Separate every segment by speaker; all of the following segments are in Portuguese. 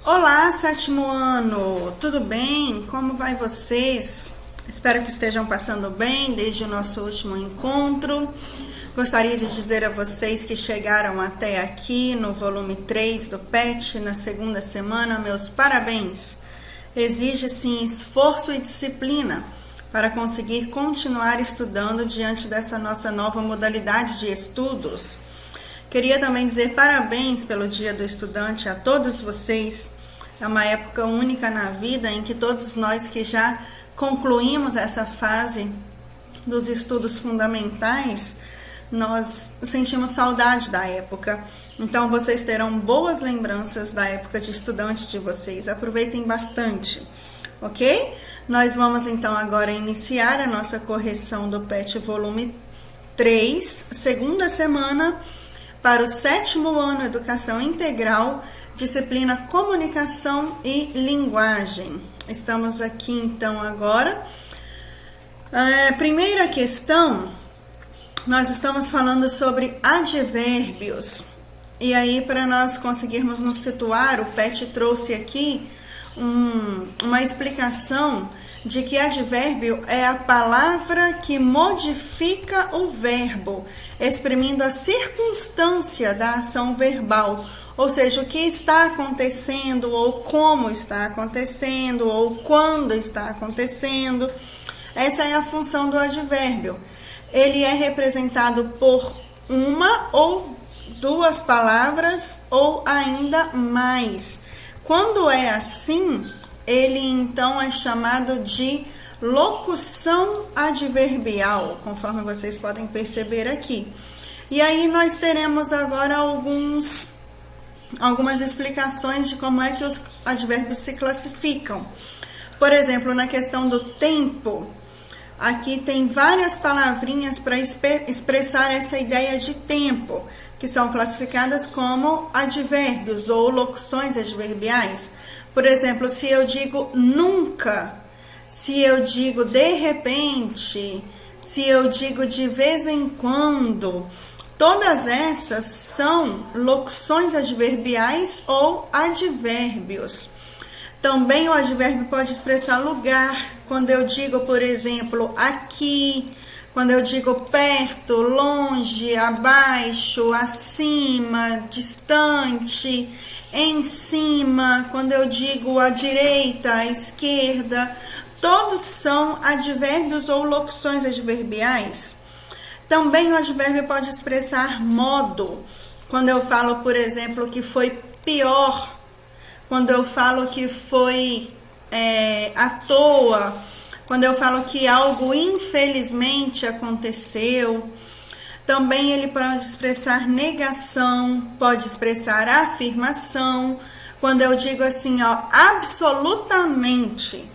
Speaker 1: Olá, sétimo ano! Tudo bem? Como vai vocês? Espero que estejam passando bem desde o nosso último encontro. Gostaria de dizer a vocês que chegaram até aqui no volume 3 do PET, na segunda semana, meus parabéns! Exige sim esforço e disciplina para conseguir continuar estudando diante dessa nossa nova modalidade de estudos. Queria também dizer parabéns pelo Dia do Estudante a todos vocês. É uma época única na vida em que todos nós que já concluímos essa fase dos estudos fundamentais, nós sentimos saudade da época. Então vocês terão boas lembranças da época de estudante de vocês. Aproveitem bastante, ok? Nós vamos então agora iniciar a nossa correção do PET volume 3, segunda semana, para o sétimo ano, Educação Integral, disciplina Comunicação e Linguagem. Estamos aqui então agora. Primeira questão, nós estamos falando sobre advérbios. E aí, para nós conseguirmos nos situar, o PET trouxe aqui uma explicação de que advérbio é a palavra que modifica o verbo, exprimindo a circunstância da ação verbal, ou seja, o que está acontecendo, ou como está acontecendo, ou quando está acontecendo. Essa é a função do advérbio. Ele é representado por uma ou duas palavras, ou ainda mais. Quando é assim, ele então é chamado de locução adverbial, conforme vocês podem perceber aqui. E aí nós teremos agora algumas explicações de como é que os advérbios se classificam. Por exemplo, na questão do tempo, aqui tem várias palavrinhas para expressar essa ideia de tempo, que são classificadas como advérbios ou locuções adverbiais. Por exemplo, se eu digo nunca, se eu digo de repente, se eu digo de vez em quando, todas essas são locuções adverbiais ou advérbios. Também o advérbio pode expressar lugar, quando eu digo, por exemplo, aqui, quando eu digo perto, longe, abaixo, acima, distante, em cima, quando eu digo à direita, à esquerda, todos são advérbios ou locuções adverbiais. Também o advérbio pode expressar modo, quando eu falo, por exemplo, que foi pior, quando eu falo que foi à toa, quando eu falo que algo infelizmente aconteceu. Também ele pode expressar negação, pode expressar afirmação, quando eu digo assim, absolutamente,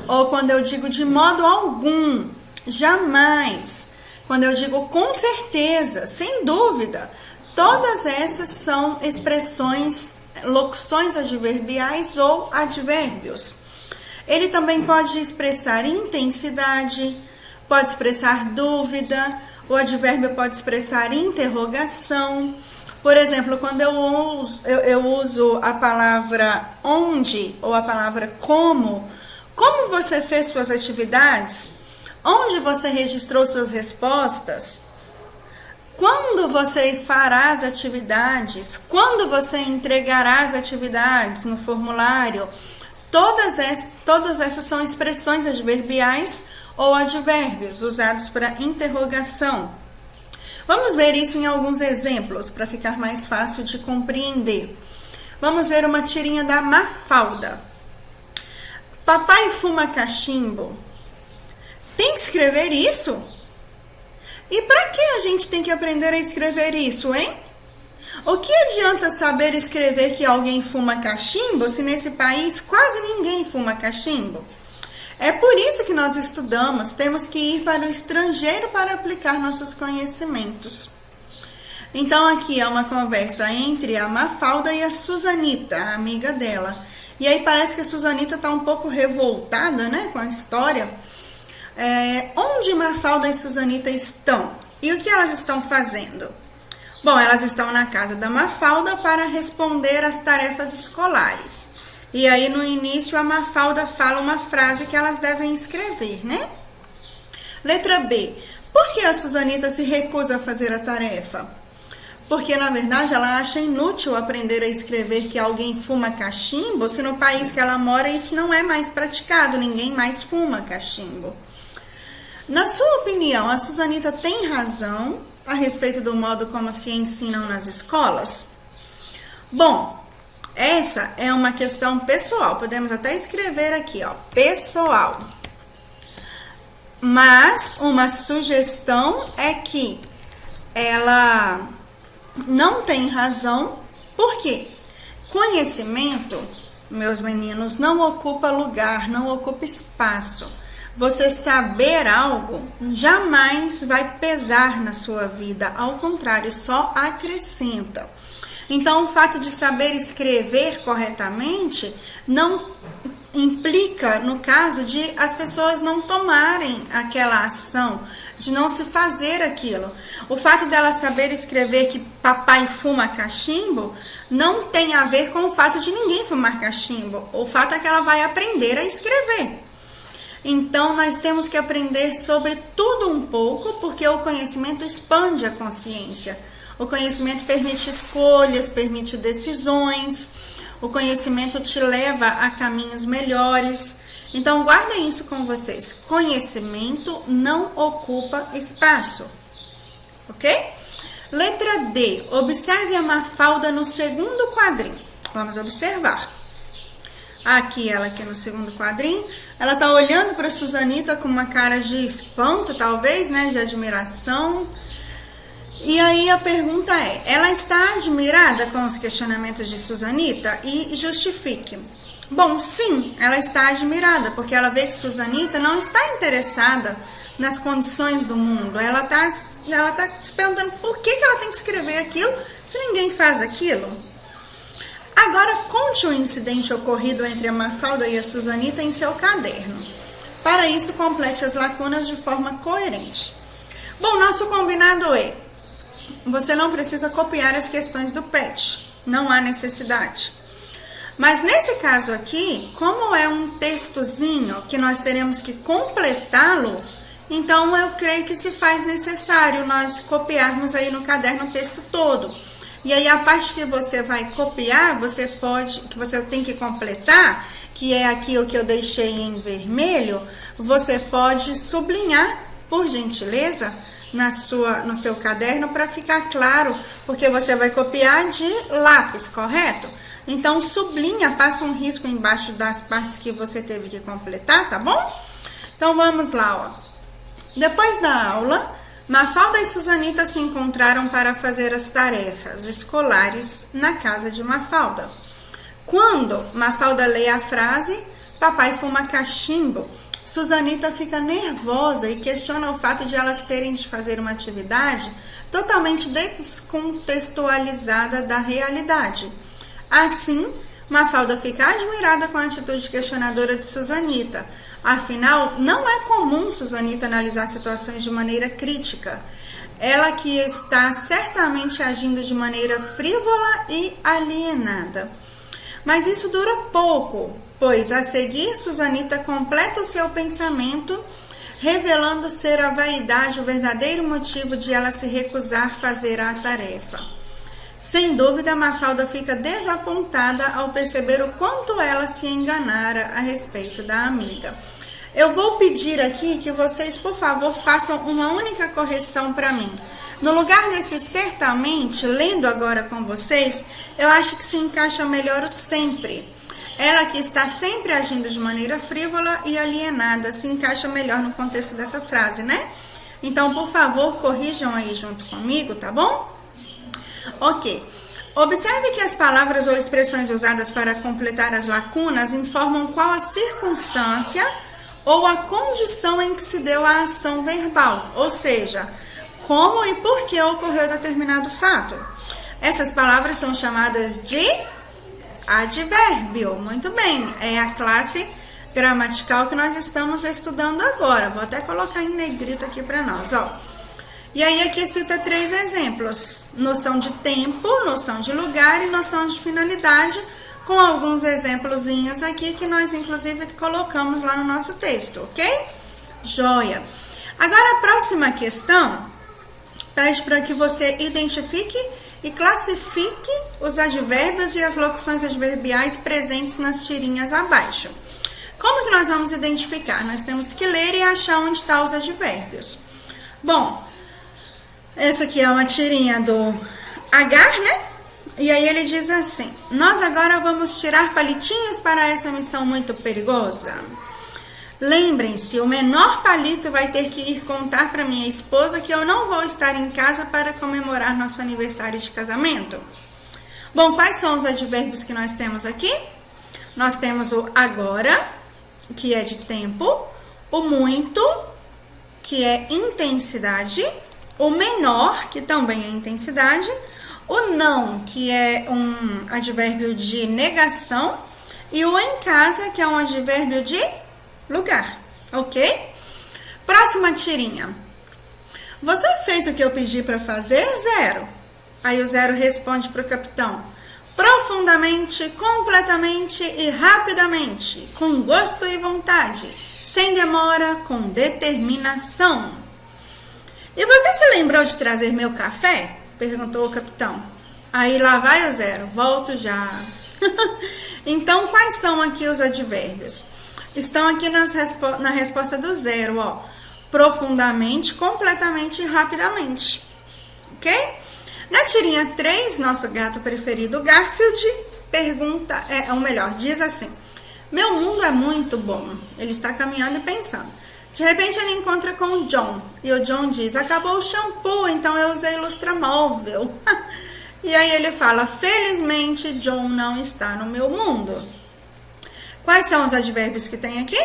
Speaker 1: ou quando eu digo de modo algum, jamais, quando eu digo com certeza, sem dúvida. Todas essas são expressões, locuções adverbiais ou advérbios. Ele também pode expressar intensidade, pode expressar dúvida. O advérbio pode expressar interrogação. Por exemplo, quando eu uso a palavra onde ou a palavra como você fez suas atividades? Onde você registrou suas respostas? Quando você fará as atividades? Quando você entregará as atividades no formulário? Todas essas são expressões adverbiais ou advérbios usados para interrogação. Vamos ver isso em alguns exemplos para ficar mais fácil de compreender. Vamos ver uma tirinha da Mafalda. Papai fuma cachimbo. Tem que escrever isso? E para que a gente tem que aprender a escrever isso, hein? O que adianta saber escrever que alguém fuma cachimbo se nesse país quase ninguém fuma cachimbo? É por isso que nós estudamos, temos que ir para o estrangeiro para aplicar nossos conhecimentos. Então aqui é uma conversa entre a Mafalda e a Susanita, a amiga dela. E aí parece que a Susanita está um pouco revoltada, né, com a história. Onde Mafalda e Susanita estão? E o que elas estão fazendo? Bom, elas estão na casa da Mafalda para responder às tarefas escolares. E aí no início a Mafalda fala uma frase que elas devem escrever, né? Letra B. Por que a Susanita se recusa a fazer a tarefa? Porque, na verdade, ela acha inútil aprender a escrever que alguém fuma cachimbo, se no país que ela mora isso não é mais praticado, ninguém mais fuma cachimbo. Na sua opinião, a Susanita tem razão a respeito do modo como se ensinam nas escolas? Bom, essa é uma questão pessoal, podemos até escrever aqui, ó, pessoal. Mas uma sugestão é que ela não tem razão, porque conhecimento, meus meninos, não ocupa lugar, não ocupa espaço. Você saber algo jamais vai pesar na sua vida, ao contrário, só acrescenta. Então, o fato de saber escrever corretamente não implica, no caso, de as pessoas não tomarem aquela ação, de não se fazer aquilo. O fato dela saber escrever que papai fuma cachimbo não tem a ver com o fato de ninguém fumar cachimbo. O fato é que ela vai aprender a escrever. Então, nós temos que aprender sobre tudo um pouco, porque o conhecimento expande a consciência. O conhecimento permite escolhas, permite decisões. O conhecimento te leva a caminhos melhores. Então, guardem isso com vocês. Conhecimento não ocupa espaço. Ok? Letra D. Observe a Mafalda no segundo quadrinho. Vamos observar. Aqui, ela aqui no segundo quadrinho. Ela está olhando para a Susanita com uma cara de espanto, talvez, né? De admiração. E aí a pergunta é, ela está admirada com os questionamentos de Susanita? E justifique. Bom, sim, ela está admirada, porque ela vê que Susanita não está interessada nas condições do mundo. Ela tá se perguntando por que ela tem que escrever aquilo se ninguém faz aquilo. Agora, conte o incidente ocorrido entre a Mafalda e a Susanita em seu caderno. Para isso, complete as lacunas de forma coerente. Bom, nosso combinado é, você não precisa copiar as questões do PET, não há necessidade. Mas nesse caso aqui, como é um textozinho que nós teremos que completá-lo, então eu creio que se faz necessário nós copiarmos aí no caderno o texto todo. E aí a parte que você vai copiar, que você tem que completar, que é aqui o que eu deixei em vermelho, você pode sublinhar, por gentileza, no seu caderno para ficar claro, porque você vai copiar de lápis, correto? Então, sublinha, passa um risco embaixo das partes que você teve que completar, tá bom? Então, vamos lá, ó. Depois da aula, Mafalda e Susanita se encontraram para fazer as tarefas escolares na casa de Mafalda. Quando Mafalda lê a frase, papai fuma cachimbo, Susanita fica nervosa e questiona o fato de elas terem de fazer uma atividade totalmente descontextualizada da realidade. Assim, Mafalda fica admirada com a atitude questionadora de Susanita. Afinal, não é comum Susanita analisar situações de maneira crítica. Ela que está certamente agindo de maneira frívola e alienada. Mas isso dura pouco, pois a seguir Susanita completa o seu pensamento, revelando ser a vaidade o verdadeiro motivo de ela se recusar a fazer a tarefa. Sem dúvida, Mafalda fica desapontada ao perceber o quanto ela se enganara a respeito da amiga. Eu vou pedir aqui que vocês, por favor, façam uma única correção para mim. No lugar desse certamente, lendo agora com vocês, eu acho que se encaixa melhor o sempre. Ela que está sempre agindo de maneira frívola e alienada, se encaixa melhor no contexto dessa frase, né? Então, por favor, corrijam aí junto comigo, tá bom? Ok. Observe que as palavras ou expressões usadas para completar as lacunas informam qual a circunstância ou a condição em que se deu a ação verbal, ou seja, como e por que ocorreu determinado fato. Essas palavras são chamadas de advérbio. Muito bem, é a classe gramatical que nós estamos estudando agora. Vou até colocar em negrito aqui para nós, ó. E aí aqui cita 3 exemplos: noção de tempo, noção de lugar e noção de finalidade, com alguns exemplozinhos aqui que nós inclusive colocamos lá no nosso texto, ok? Joia! Agora a próxima questão pede para que você identifique e classifique os advérbios e as locuções adverbiais presentes nas tirinhas abaixo. Como que nós vamos identificar? Nós temos que ler e achar onde estão os advérbios. Bom, essa aqui é uma tirinha do Agar, né? E aí ele diz assim: nós agora vamos tirar palitinhos para essa missão muito perigosa. Lembrem-se, o menor palito vai ter que ir contar para minha esposa que eu não vou estar em casa para comemorar nosso aniversário de casamento. Bom, quais são os advérbios que nós temos aqui? Nós temos o agora, que é de tempo, o muito, que é intensidade, o menor, que também é intensidade, o não, que é um advérbio de negação, e o em casa, que é um advérbio de lugar, ok? Próxima tirinha. Você fez o que eu pedi para fazer, Zero? Aí o Zero responde para o capitão: profundamente, completamente e rapidamente, com gosto e vontade, sem demora, com determinação. E você se lembrou de trazer meu café? Perguntou o capitão. Aí lá vai o Zero: volto já. Então, quais são aqui os advérbios? Estão aqui na resposta do Zero, ó. Profundamente, completamente e rapidamente. Ok? Na tirinha 3, nosso gato preferido, Garfield, pergunta, ou melhor, diz assim: meu mundo é muito bom. Ele está caminhando e pensando. De repente ele encontra com o John. E o John diz: acabou o shampoo, então eu usei lustramóvel. E aí ele fala: felizmente John não está no meu mundo. Quais são os advérbios que tem aqui?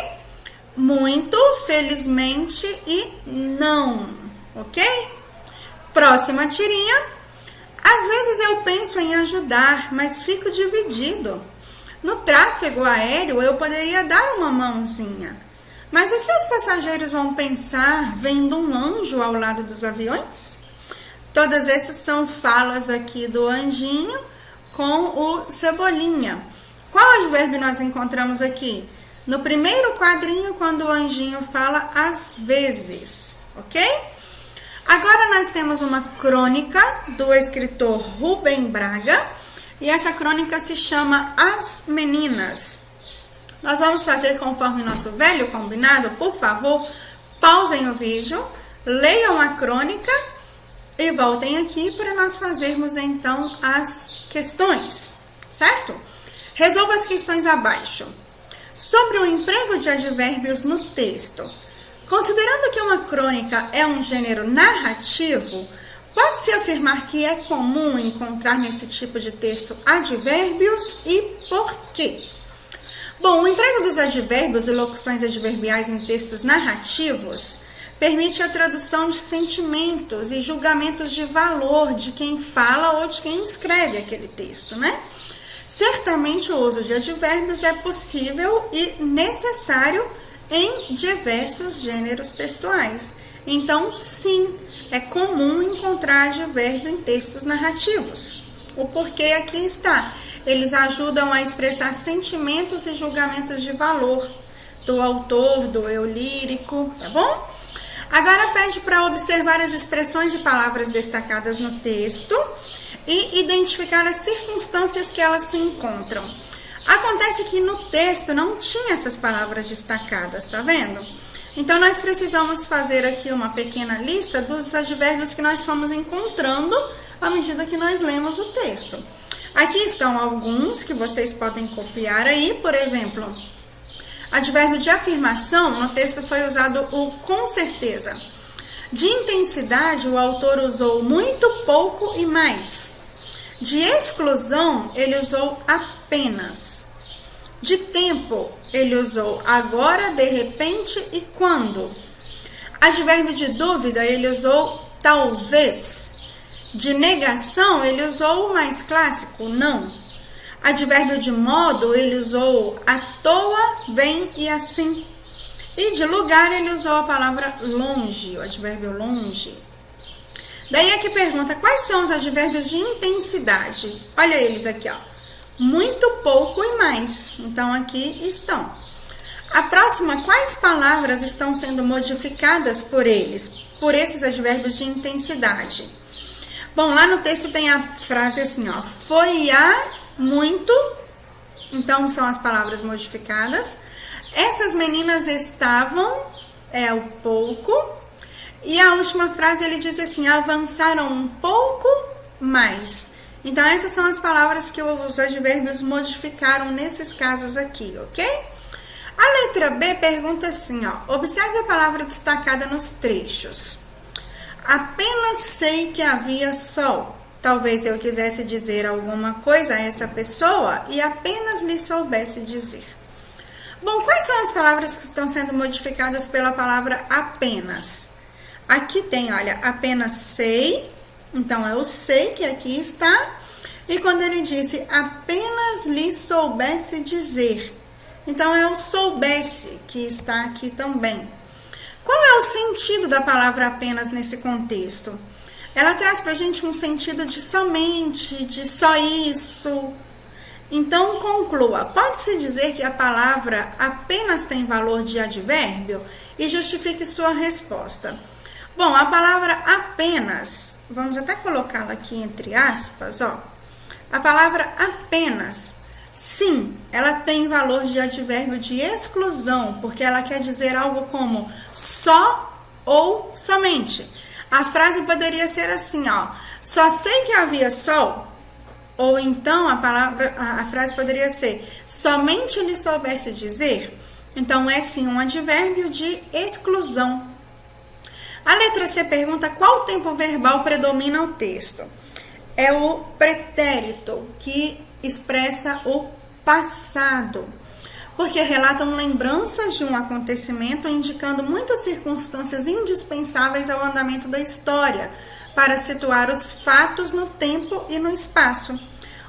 Speaker 1: Muito, felizmente e não. Ok? Próxima tirinha. Às vezes eu penso em ajudar, mas fico dividido. No tráfego aéreo eu poderia dar uma mãozinha. Mas o que os passageiros vão pensar vendo um anjo ao lado dos aviões? Todas essas são falas aqui do anjinho com o Cebolinha. Qual advérbio nós encontramos aqui? No primeiro quadrinho, quando o anjinho fala às vezes, ok? Agora nós temos uma crônica do escritor Rubem Braga, e essa crônica se chama As Meninas. Nós vamos fazer conforme nosso velho combinado. Por favor, pausem o vídeo, leiam a crônica e voltem aqui para nós fazermos então as questões, certo? Resolva as questões abaixo. Sobre o emprego de advérbios no texto. Considerando que uma crônica é um gênero narrativo, pode-se afirmar que é comum encontrar nesse tipo de texto advérbios e por quê? Bom, o emprego dos advérbios e locuções adverbiais em textos narrativos permite a tradução de sentimentos e julgamentos de valor de quem fala ou de quem escreve aquele texto, né? Certamente o uso de advérbios é possível e necessário em diversos gêneros textuais. Então, sim, é comum encontrar advérbio em textos narrativos. O porquê aqui está. Eles ajudam a expressar sentimentos e julgamentos de valor do autor, do eu lírico, tá bom? Agora pede para observar as expressões e palavras destacadas no texto e identificar as circunstâncias que elas se encontram. Acontece que no texto não tinha essas palavras destacadas, tá vendo? Então, nós precisamos fazer aqui uma pequena lista dos advérbios que nós fomos encontrando à medida que nós lemos o texto. Aqui estão alguns que vocês podem copiar aí, por exemplo, advérbio de afirmação, no texto foi usado o com certeza. De intensidade, o autor usou muito, pouco e mais. De exclusão, ele usou apenas. De tempo, ele usou agora, de repente e quando. Advérbio de dúvida, ele usou talvez. De negação, ele usou o mais clássico, não. Advérbio de modo, ele usou à toa, bem e assim. E de lugar, ele usou a palavra longe, o advérbio longe. Daí aqui pergunta, quais são os advérbios de intensidade? Olha eles aqui, ó. muito pouco e mais. Então, aqui estão. A próxima, quais palavras estão sendo modificadas por eles? Por esses advérbios de intensidade. Bom, lá no texto tem a frase assim, ó. Foi a muito. Então, são as palavras modificadas. Essas meninas estavam, é o pouco. E a última frase, ele diz assim, avançaram um pouco mais. Então, essas são as palavras que os advérbios modificaram nesses casos aqui, ok? A letra B pergunta assim, ó, observe a palavra destacada nos trechos. Apenas sei que havia sol. Talvez eu quisesse dizer alguma coisa a essa pessoa e apenas lhe soubesse dizer. Bom, quais são as palavras que estão sendo modificadas pela palavra apenas? Aqui tem, olha, apenas sei, então é o sei que aqui está. E quando ele disse apenas lhe soubesse dizer, então é o soubesse que está aqui também. Qual é o sentido da palavra apenas nesse contexto? Ela traz para a gente um sentido de somente, de só isso. Então, conclua. Pode-se dizer que a palavra apenas tem valor de advérbio? E justifique sua resposta. Bom, a palavra apenas, vamos até colocá-la aqui entre aspas, ó. A palavra apenas, sim, ela tem valor de advérbio de exclusão, porque ela quer dizer algo como só ou somente. A frase poderia ser assim, ó, só sei que havia sol, ou então a frase poderia ser, somente lhe soubesse dizer. Então, é sim um advérbio de exclusão. A letra C pergunta qual tempo verbal predomina no texto. É o pretérito, que expressa o passado, porque relatam lembranças de um acontecimento, indicando muitas circunstâncias indispensáveis ao andamento da história, para situar os fatos no tempo e no espaço.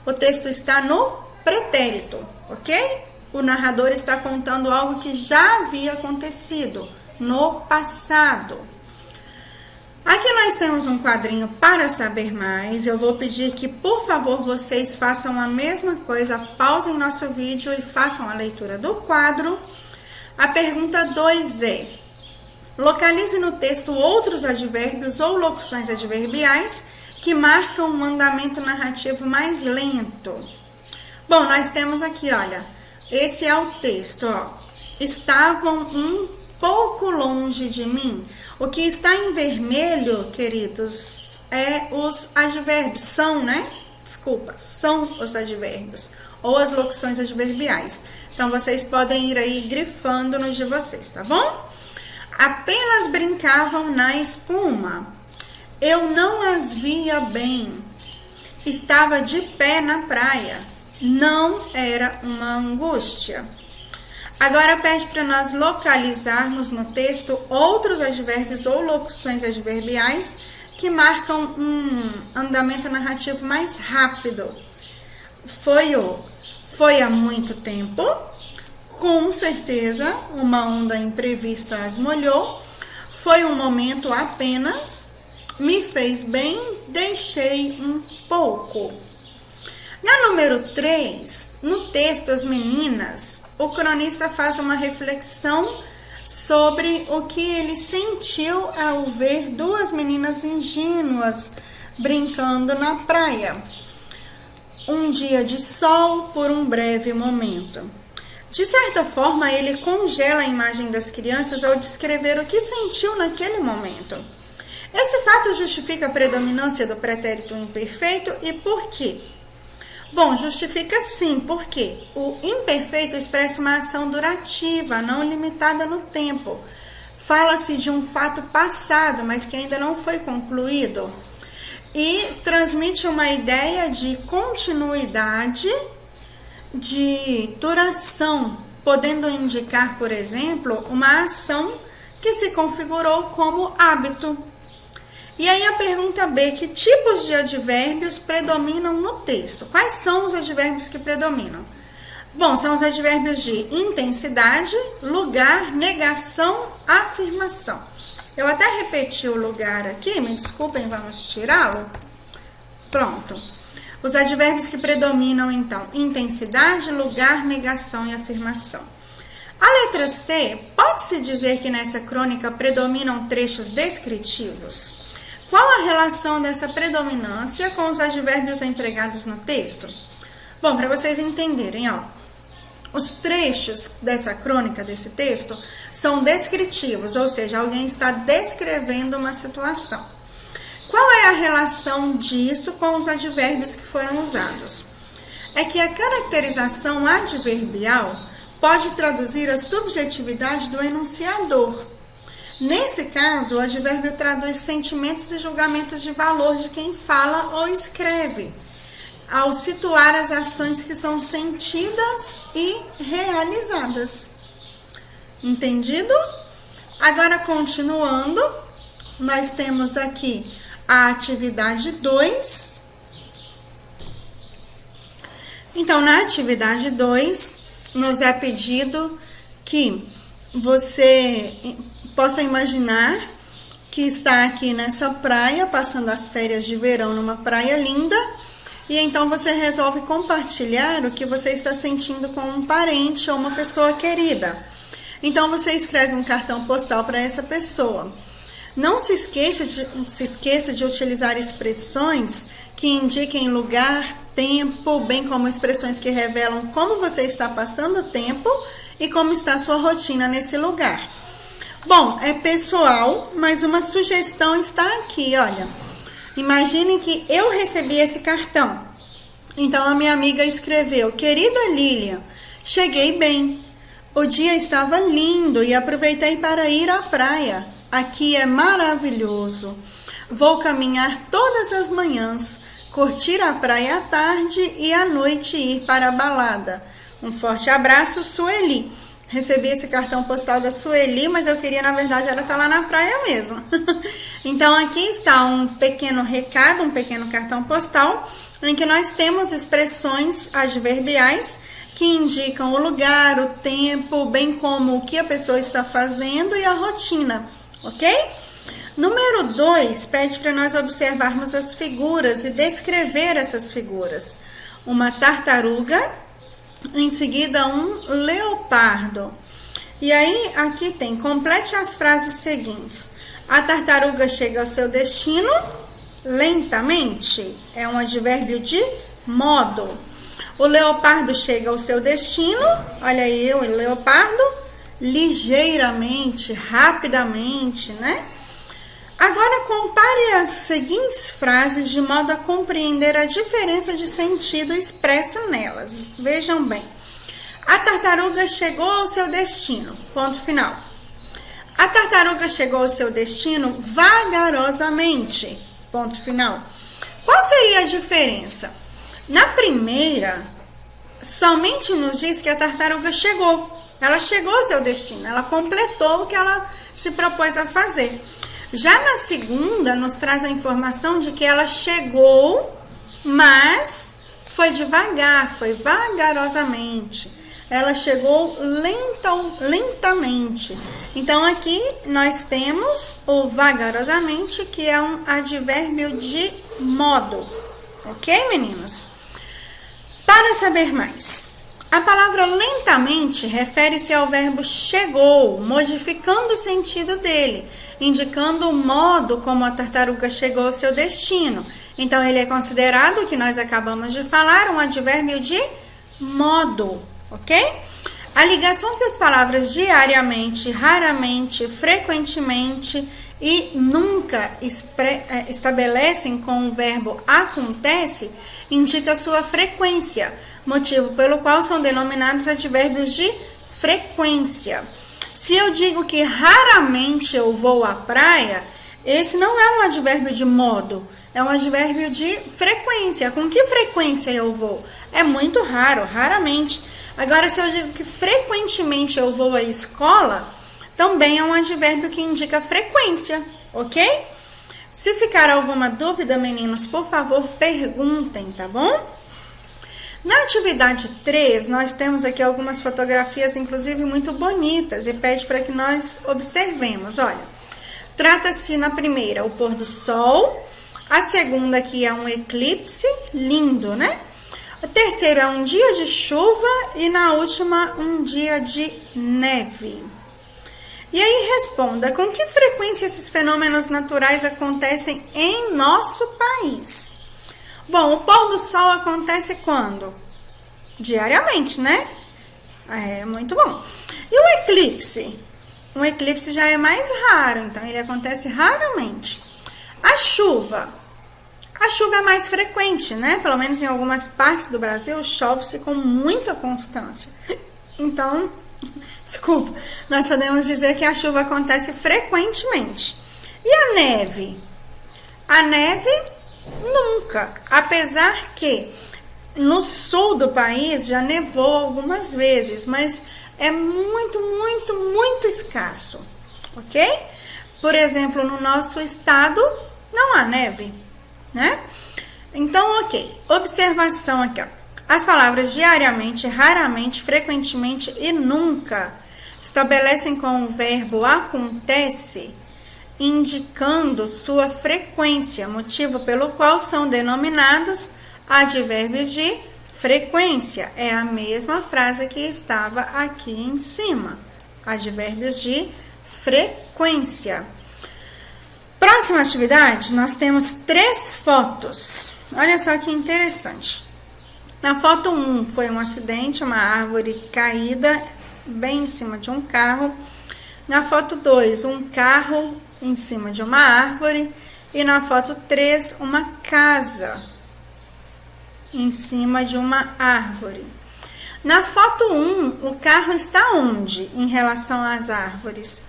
Speaker 1: O texto está no pretérito, ok? O narrador está contando algo que já havia acontecido no passado. Aqui nós temos um quadrinho para saber mais. Eu vou pedir que, por favor, vocês façam a mesma coisa, pausem nosso vídeo e façam a leitura do quadro. A pergunta 2 é: localize no texto outros advérbios ou locuções adverbiais que marcam um andamento narrativo mais lento. Bom, nós temos aqui, olha, esse é o texto, ó. Estavam um pouco longe de mim. O que está em vermelho, queridos, é os advérbios, são, né? Desculpa, são os advérbios ou as locuções adverbiais. Então, vocês podem ir aí grifando nos de vocês, tá bom? Apenas brincavam na espuma. Eu não as via bem. Estava de pé na praia. Não era uma angústia. Agora pede para nós localizarmos no texto outros advérbios ou locuções adverbiais que marcam um andamento narrativo mais rápido. Foi há muito tempo, com certeza, uma onda imprevista as molhou, foi um momento apenas, me fez bem, deixei um pouco. Na número 3, no texto As Meninas, o cronista faz uma reflexão sobre o que ele sentiu ao ver duas meninas ingênuas brincando na praia. Um dia de sol por um breve momento. De certa forma, ele congela a imagem das crianças ao descrever o que sentiu naquele momento. Esse fato justifica a predominância do pretérito imperfeito e por quê? Bom, justifica sim, porque o imperfeito expressa uma ação durativa, não limitada no tempo. Fala-se de um fato passado, mas que ainda não foi concluído. E transmite uma ideia de continuidade, de duração, podendo indicar, por exemplo, uma ação que se configurou como hábito. E aí a pergunta B, que tipos de advérbios predominam no texto? Quais são os advérbios que predominam? Bom, são os advérbios de intensidade, lugar, negação, afirmação. Eu até repeti o lugar aqui, me desculpem, vamos tirá-lo. Pronto. Os advérbios que predominam, então, intensidade, lugar, negação e afirmação. A letra C, pode-se dizer que nessa crônica predominam trechos descritivos? Qual a relação dessa predominância com os advérbios empregados no texto? Bom, para vocês entenderem, os trechos dessa crônica, desse texto, são descritivos, ou seja, alguém está descrevendo uma situação. Qual é a relação disso com os advérbios que foram usados? É que a caracterização adverbial pode traduzir a subjetividade do enunciador. Nesse caso, o advérbio traduz sentimentos e julgamentos de valor de quem fala ou escreve, ao situar as ações que são sentidas e realizadas. Entendido? Agora, continuando, nós temos aqui a atividade 2. Então, na atividade 2, nos é pedido que você possa imaginar que está aqui nessa praia, passando as férias de verão numa praia linda, e então você resolve compartilhar o que você está sentindo com um parente ou uma pessoa querida. Então você escreve um cartão postal para essa pessoa. Não se esqueça de utilizar expressões que indiquem lugar, tempo, bem como expressões que revelam como você está passando o tempo e como está a sua rotina nesse lugar. Bom, é pessoal, mas uma sugestão está aqui, olha. Imagine que eu recebi esse cartão. Então a minha amiga escreveu: querida Lilian, cheguei bem. O dia estava lindo e aproveitei para ir à praia. Aqui é maravilhoso. Vou caminhar todas as manhãs, curtir a praia à tarde e à noite ir para a balada. Um forte abraço, Sueli. Recebi esse cartão postal da Sueli, mas eu queria, na verdade, ela tá lá na praia mesmo. Então, aqui está um pequeno recado, um pequeno cartão postal, em que nós temos expressões adverbiais que indicam o lugar, o tempo, bem como o que a pessoa está fazendo e a rotina, ok? Número 2 pede para nós observarmos as figuras e descrever essas figuras. Uma tartaruga, em seguida um leopardo. E aí, aqui tem, complete as frases seguintes. A tartaruga chega ao seu destino lentamente, é um advérbio de modo. O leopardo chega ao seu destino, olha aí o leopardo, ligeiramente, rapidamente, né? Agora, compare as seguintes frases de modo a compreender a diferença de sentido expresso nelas. Vejam bem. A tartaruga chegou ao seu destino. Ponto final. A tartaruga chegou ao seu destino vagarosamente. Ponto final. Qual seria a diferença? Na primeira, somente nos diz que a tartaruga chegou. Ela chegou ao seu destino. Ela completou o que ela se propôs a fazer. Já na segunda, nos traz a informação de que ela chegou, mas foi devagar, foi vagarosamente. Ela chegou lentamente. Então, aqui nós temos o vagarosamente, que é um advérbio de modo. Ok, meninos? Para saber mais, a palavra lentamente refere-se ao verbo chegou, modificando o sentido dele, indicando o modo como a tartaruga chegou ao seu destino. Então, ele é considerado, o que nós acabamos de falar, um advérbio de modo, ok? A ligação que as palavras diariamente, raramente, frequentemente e nunca estabelecem com o verbo acontece, indica sua frequência, motivo pelo qual são denominados advérbios de frequência. Se eu digo que raramente eu vou à praia, esse não é um advérbio de modo, é um advérbio de frequência. Com que frequência eu vou? É muito raro, raramente. Agora, se eu digo que frequentemente eu vou à escola, também é um advérbio que indica frequência, ok? Se ficar alguma dúvida, meninos, por favor, perguntem, tá bom? Na atividade 3, nós temos aqui algumas fotografias, inclusive muito bonitas, e pede para que nós observemos. Olha, trata-se na primeira o pôr do sol, A segunda aqui é um eclipse, lindo, né? O terceiro é um dia de chuva e na última um dia de neve. E aí responda, com que frequência esses fenômenos naturais acontecem em nosso país? Bom, o pôr do sol acontece quando? Diariamente, né? É muito bom. E o eclipse? Um eclipse já é mais raro, então ele acontece raramente. A chuva é mais frequente, né? Pelo menos em algumas partes do Brasil chove-se com muita constância. Então, desculpa, nós podemos dizer que a chuva acontece frequentemente. E a neve? A neve nunca, apesar que no sul do país já nevou algumas vezes, mas é muito escasso, ok? Por exemplo, no nosso estado não há neve, né? Então, ok. Observação aqui, ó. As palavras diariamente, raramente, frequentemente e nunca estabelecem com o verbo acontece, indicando sua frequência, motivo pelo qual são denominados advérbios de frequência. É a mesma frase que estava aqui em cima. Advérbios de frequência. Próxima atividade, nós temos 3 fotos. Olha só que interessante. Na foto 1 foi um acidente, uma árvore caída bem em cima de um carro. Na foto 2, um carro em cima de uma árvore. E na foto 3, uma casa em cima de uma árvore. Na foto 1, o carro está onde em relação às árvores?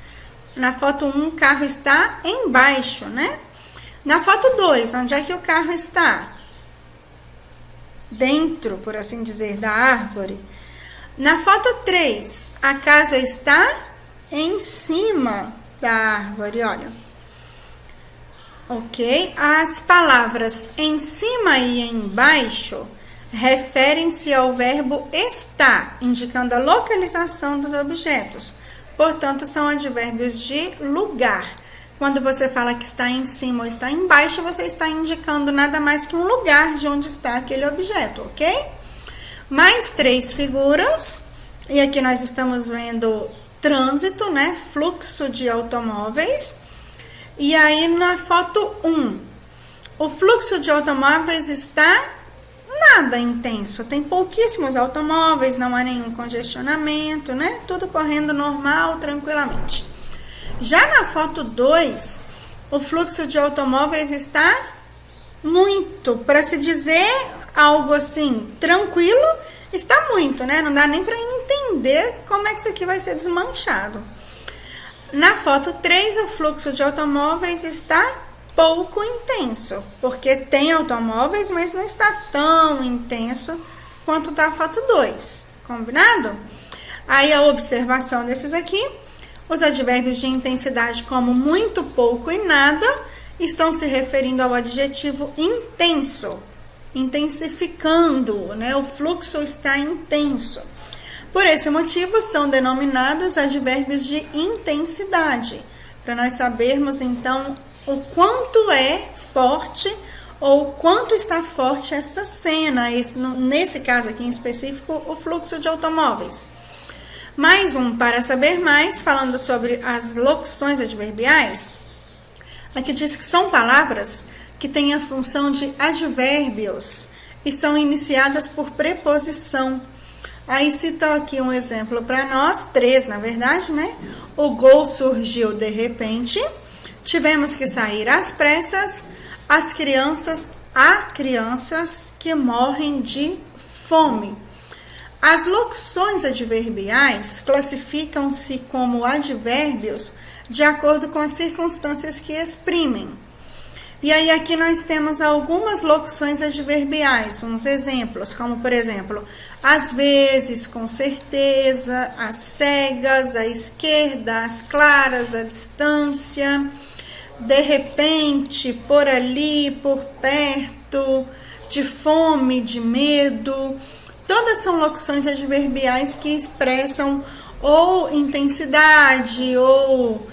Speaker 1: Na foto 1, o carro está embaixo, né? Na foto 2, onde é que o carro está? Dentro, por assim dizer, da árvore. Na foto 3, a casa está em cima da árvore, olha. Ok? As palavras em cima e embaixo referem-se ao verbo estar, indicando a localização dos objetos. Portanto, são advérbios de lugar. Quando você fala que está em cima ou está embaixo, você está indicando nada mais que um lugar de onde está aquele objeto, ok? Mais 3 figuras. E aqui nós estamos vendo trânsito, né? Fluxo de automóveis. E aí na foto 1, o fluxo de automóveis está nada intenso. Tem pouquíssimos automóveis, não há nenhum congestionamento, né? Tudo correndo normal, tranquilamente. Já na foto 2, o fluxo de automóveis está muito, para se dizer algo assim, tranquilo, está muito, né? Não dá nem para entender como é que isso aqui vai ser desmanchado. Na foto 3, o fluxo de automóveis está pouco intenso, porque tem automóveis, mas não está tão intenso quanto da foto 2, combinado? Aí a observação desses aqui, os advérbios de intensidade como muito, pouco e nada, estão se referindo ao adjetivo intenso, intensificando, né? O fluxo está intenso. Por esse motivo, são denominados advérbios de intensidade, para nós sabermos, então, o quanto é forte ou o quanto está forte esta cena, nesse caso aqui em específico, o fluxo de automóveis. Mais um para saber mais, falando sobre as locuções adverbiais. Aqui diz que são palavras que têm a função de advérbios e são iniciadas por preposição. Aí citam aqui um exemplo para nós, 3 na verdade, né? O gol surgiu de repente, tivemos que sair às pressas, há crianças que morrem de fome. As locuções adverbiais classificam-se como advérbios de acordo com as circunstâncias que exprimem. E aí aqui nós temos algumas locuções adverbiais, uns exemplos, como por exemplo, às vezes, com certeza, às cegas, à esquerda, às claras, à distância, de repente, por ali, por perto, de fome, de medo. Todas são locuções adverbiais que expressam ou intensidade ou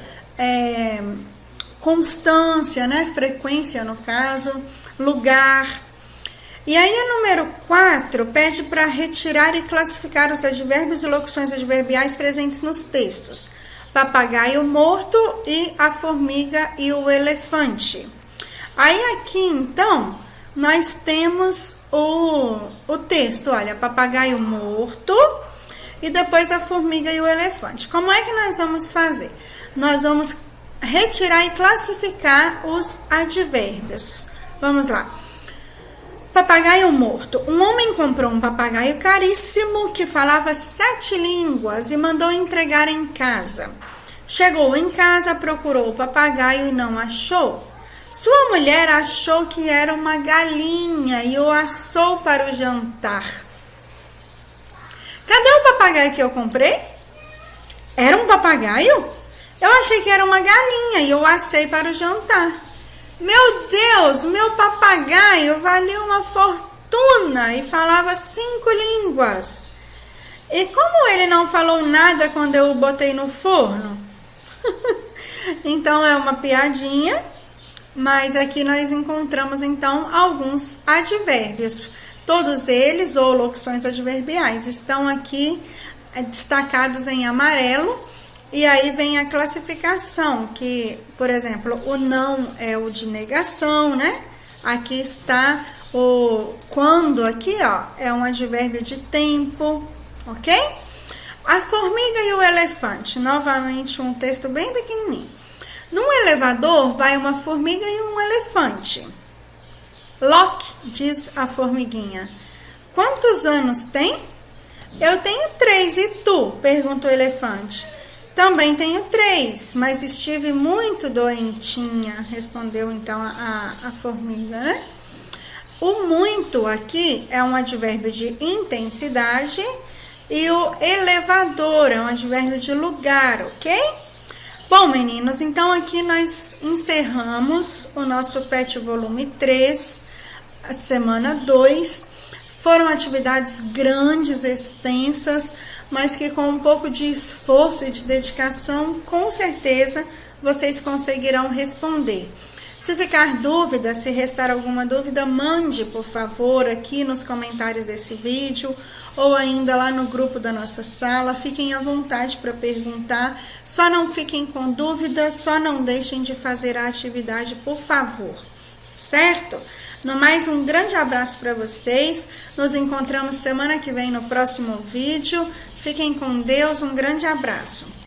Speaker 1: constância, né? Frequência no caso, lugar. E aí a número 4 pede para retirar e classificar os advérbios e locuções adverbiais presentes nos textos. Papagaio morto e a formiga e o elefante. Aí aqui então nós temos o texto, olha, papagaio morto e depois a formiga e o elefante. Como é que nós vamos fazer? Nós vamos retirar e classificar os advérbios. Vamos lá. Papagaio morto. Um homem comprou um papagaio caríssimo que falava 7 línguas e mandou entregar em casa. Chegou em casa, procurou o papagaio e não achou. Sua mulher achou que era uma galinha e o assou para o jantar. Cadê o papagaio que eu comprei? Era um papagaio? Eu achei que era uma galinha e eu assei para o jantar. Meu Deus, meu papagaio valia uma fortuna e falava 5 línguas. E como ele não falou nada quando eu o botei no forno? Então é uma piadinha, mas aqui nós encontramos então alguns advérbios. Todos eles, ou locuções adverbiais, estão aqui destacados em amarelo. E aí vem a classificação, que, por exemplo, o não é o de negação, né? Aqui está o quando, aqui, ó, é um advérbio de tempo, ok? A formiga e o elefante, novamente um texto bem pequenininho. Num elevador vai uma formiga e um elefante. Loki, diz a formiguinha. Quantos anos tem? Eu tenho 3, e tu? Pergunta o elefante. Também tenho 3, mas estive muito doentinha, respondeu então a formiga, né? O muito aqui é um advérbio de intensidade e o elevador é um advérbio de lugar, ok? Bom, meninos, então aqui nós encerramos o nosso PET volume 3, a semana 2. Foram atividades grandes, extensas, mas que com um pouco de esforço e de dedicação, com certeza, vocês conseguirão responder. Se ficar dúvida, se restar alguma dúvida, mande, por favor, aqui nos comentários desse vídeo ou ainda lá no grupo da nossa sala. Fiquem à vontade para perguntar. Só não fiquem com dúvida, só não deixem de fazer a atividade, por favor. Certo? No mais, um grande abraço para vocês. Nos encontramos semana que vem no próximo vídeo. Fiquem com Deus. Um grande abraço.